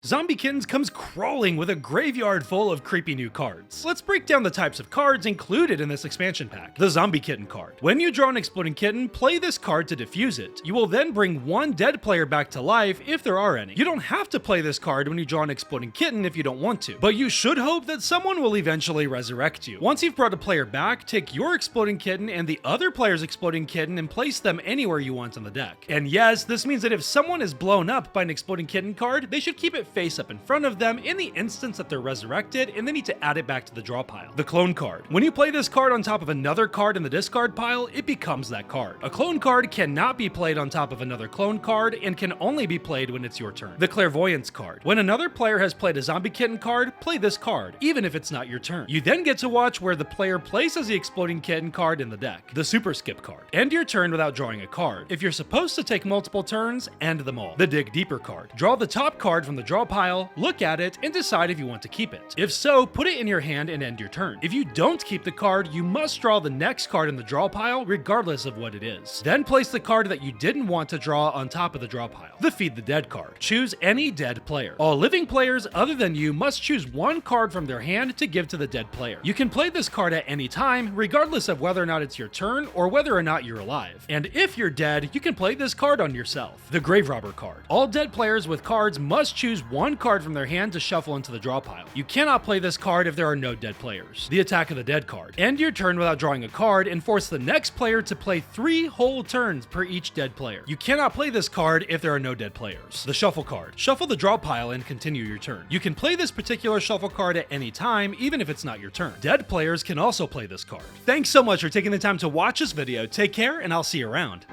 Zombie Kittens comes crawling with a graveyard full of creepy new cards. Let's break down the types of cards included in this expansion pack. The Zombie Kitten card. When you draw an exploding kitten, play this card to defuse it. You will then bring one dead player back to life if there are any. You don't have to play this card when you draw an exploding kitten if you don't want to, but you should hope that someone will eventually resurrect you. Once you've brought a player back, take your exploding kitten and the other player's exploding kitten and place them anywhere you want on the deck. And yes, this means that if someone is blown up by an exploding kitten card, they should keep it face up in front of them in the instance that they're resurrected, and they need to add it back to the draw pile. The clone card. When you play this card on top of another card in the discard pile, it becomes that card. A clone card cannot be played on top of another clone card and can only be played when it's your turn. The clairvoyance card. When another player has played a zombie kitten card, play this card, even if it's not your turn. You then get to watch where the player places the exploding kitten card in the deck. The super skip card. End your turn without drawing a card. If you're supposed to take multiple turns, end them all. The dig deeper card. Draw the top card from the draw pile, look at it, and decide if you want to keep it. If so, put it in your hand and end your turn. If you don't keep the card, you must draw the next card in the draw pile, regardless of what it is. Then place the card that you didn't want to draw on top of the draw pile. The feed the dead card. Choose any dead player. All living players other than you must choose one card from their hand to give to the dead player. You can play this card at any time, regardless of whether or not it's your turn or whether or not you're alive. And if you're dead, you can play this card on yourself. The grave robber card. All dead players with cards must choose one card from their hand to shuffle into the draw pile. You cannot play this card if there are no dead players. The attack of the dead card. End your turn without drawing a card and force the next player to play 3 whole turns per each dead player. You cannot play this card if there are no dead players. The shuffle card. Shuffle the draw pile and continue your turn. You can play this particular shuffle card at any time, even if it's not your turn. Dead players can also play this card. Thanks so much for taking the time to watch this video. Take care, and I'll see you around.